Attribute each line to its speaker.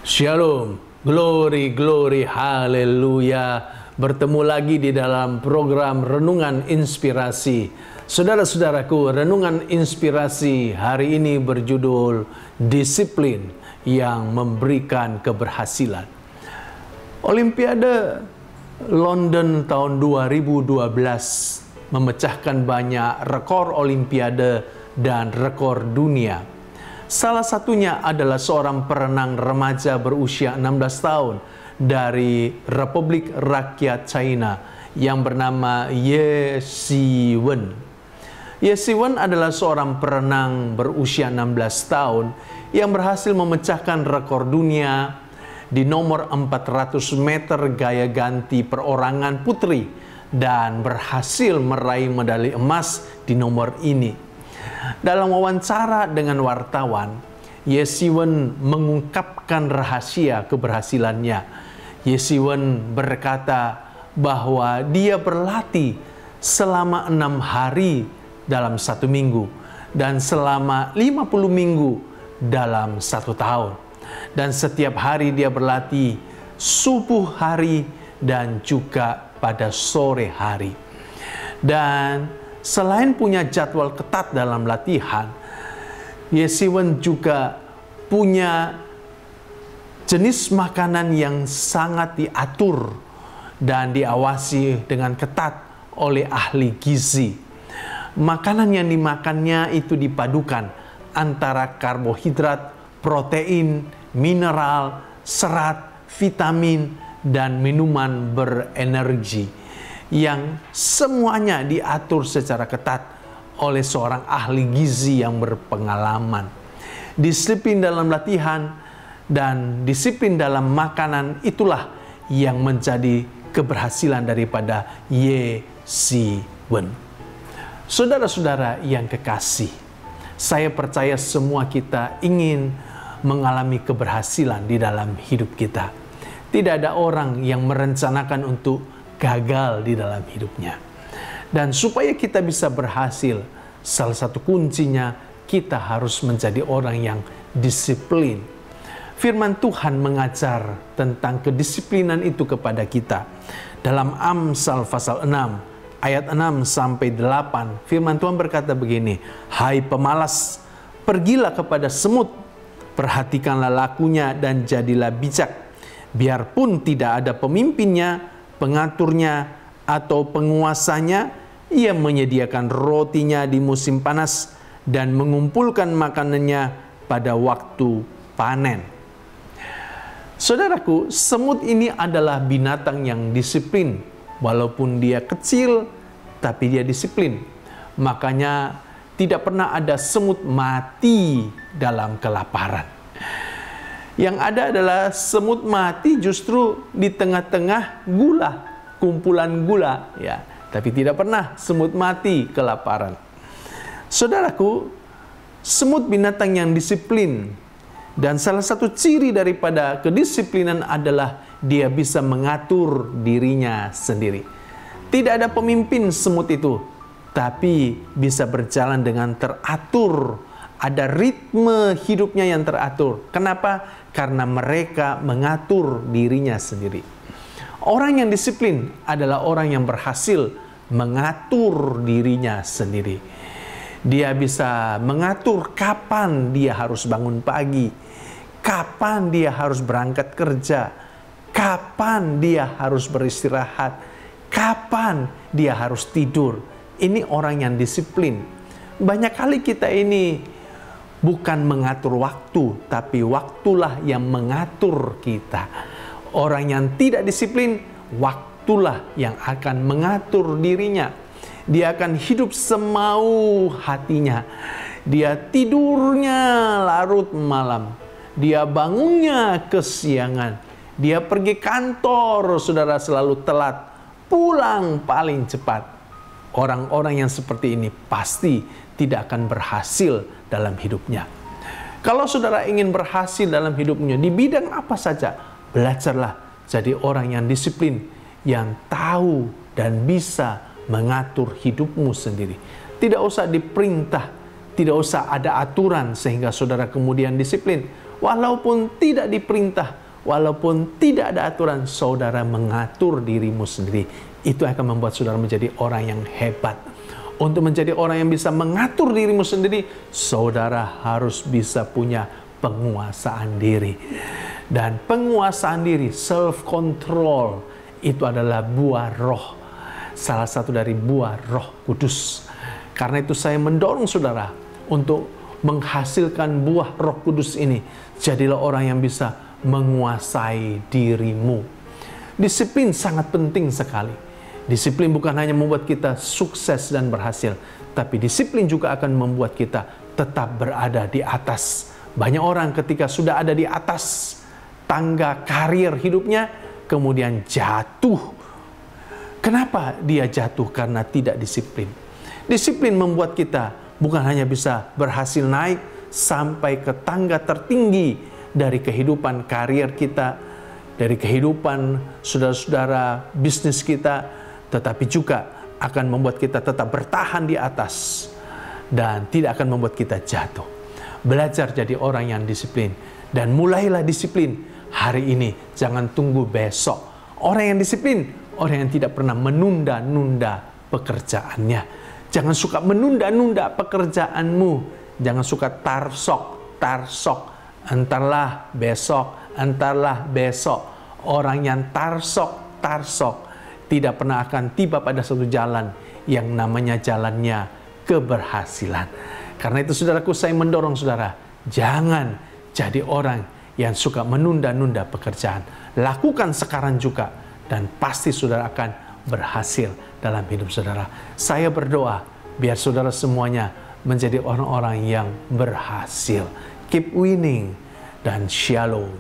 Speaker 1: Shalom, glory, glory, haleluya. Bertemu lagi di dalam program Renungan Inspirasi. Saudara-saudaraku, Renungan Inspirasi hari ini berjudul Disiplin yang Memberikan Keberhasilan. Olimpiade London tahun 2012 memecahkan banyak rekor Olimpiade dan rekor dunia. Salah satunya adalah seorang perenang remaja berusia 16 tahun dari Republik Rakyat China yang bernama Ye Siwen. Ye Siwen adalah seorang perenang berusia 16 tahun yang berhasil memecahkan rekor dunia di nomor 400 meter gaya ganti perorangan putri dan berhasil meraih medali emas di nomor ini. Dalam wawancara dengan wartawan, Ye Siwen mengungkapkan rahasia keberhasilannya. Ye Siwen berkata bahwa dia berlatih selama 6 hari dalam 1 minggu dan selama 50 minggu dalam 1 tahun. Dan setiap hari dia berlatih subuh hari dan juga pada sore hari. Dan selain punya jadwal ketat dalam latihan, Ye Siwen juga punya jenis makanan yang sangat diatur dan diawasi dengan ketat oleh ahli gizi. Makanan yang dimakannya itu dipadukan antara karbohidrat, protein, mineral, serat, vitamin, dan minuman berenergi yang semuanya diatur secara ketat oleh seorang ahli gizi yang berpengalaman. Disiplin dalam latihan dan disiplin dalam makanan itulah yang menjadi keberhasilan daripada Ye Siwen. Saudara-saudara yang kekasih, saya percaya semua kita ingin mengalami keberhasilan di dalam hidup kita. Tidak ada orang yang merencanakan untuk gagal di dalam hidupnya. Dan supaya kita bisa berhasil, salah satu kuncinya kita harus menjadi orang yang disiplin. Firman Tuhan mengajar tentang kedisiplinan itu kepada kita. Dalam Amsal pasal 6 ayat 6 sampai 8, firman Tuhan berkata begini, "Hai pemalas, pergilah kepada semut, perhatikanlah lakunya dan jadilah bijak. Biarpun tidak ada pemimpinnya, pengaturnya, atau penguasanya, ia menyediakan rotinya di musim panas dan mengumpulkan makanannya pada waktu panen." Saudaraku, semut ini adalah binatang yang disiplin. Walaupun dia kecil, tapi dia disiplin. Makanya tidak pernah ada semut mati dalam kelaparan. Yang ada adalah semut mati justru di tengah-tengah gula, kumpulan gula, ya. Tapi tidak pernah semut mati kelaparan. Saudaraku, semut binatang yang disiplin, dan salah satu ciri daripada kedisiplinan adalah dia bisa mengatur dirinya sendiri. Tidak ada pemimpin semut itu, tapi bisa berjalan dengan teratur. Ada ritme hidupnya yang teratur. Kenapa? Karena mereka mengatur dirinya sendiri. Orang yang disiplin adalah orang yang berhasil mengatur dirinya sendiri. Dia bisa mengatur kapan dia harus bangun pagi, kapan dia harus berangkat kerja, kapan dia harus beristirahat, kapan dia harus tidur. Ini orang yang disiplin. Banyak kali kita ini bukan mengatur waktu, tapi waktulah yang mengatur kita. Orang yang tidak disiplin, waktulah yang akan mengatur dirinya. Dia akan hidup semau hatinya. Dia tidurnya larut malam. Dia bangunnya kesiangan. Dia pergi kantor, saudara, selalu telat. Pulang paling cepat. Orang-orang yang seperti ini pasti tidak akan berhasil dalam hidupnya. Kalau saudara ingin berhasil dalam hidupnya di bidang apa saja, belajarlah jadi orang yang disiplin, yang tahu dan bisa mengatur hidupmu sendiri. Tidak usah diperintah, tidak usah ada aturan sehingga saudara kemudian disiplin. walaupun tidak diperintah, walaupun tidak ada aturan, saudara mengatur dirimu sendiri. Itu akan membuat saudara menjadi orang yang hebat. Untuk menjadi orang yang bisa mengatur dirimu sendiri, saudara harus bisa punya penguasaan diri. Dan penguasaan diri, self-control, itu adalah buah roh. Salah satu dari buah Roh Kudus. Karena itu saya mendorong saudara untuk menghasilkan buah Roh Kudus ini. Jadilah orang yang bisa menguasai dirimu. Disiplin sangat penting sekali. Disiplin bukan hanya membuat kita sukses dan berhasil, tapi disiplin juga akan membuat kita tetap berada di atas. Banyak orang ketika sudah ada di atas tangga karir hidupnya, kemudian jatuh. Kenapa dia jatuh? Karena tidak disiplin. Disiplin membuat kita bukan hanya bisa berhasil naik sampai ke tangga tertinggi dari kehidupan karir kita, dari kehidupan saudara-saudara bisnis kita, tetapi juga akan membuat kita tetap bertahan di atas dan tidak akan membuat kita jatuh. Belajar jadi orang yang disiplin dan mulailah disiplin hari ini, jangan tunggu besok. Orang yang disiplin, orang yang tidak pernah menunda-nunda pekerjaannya. Jangan suka menunda-nunda pekerjaanmu. Jangan suka tarsok, entarlah besok. Orang yang tarsok tidak pernah akan tiba pada suatu jalan yang namanya jalannya keberhasilan. Karena itu saudaraku, saya mendorong saudara, jangan jadi orang yang suka menunda-nunda pekerjaan. Lakukan sekarang juga dan pasti saudara akan berhasil dalam hidup saudara. Saya berdoa biar saudara semuanya menjadi orang-orang yang berhasil. Keep winning dan shalom.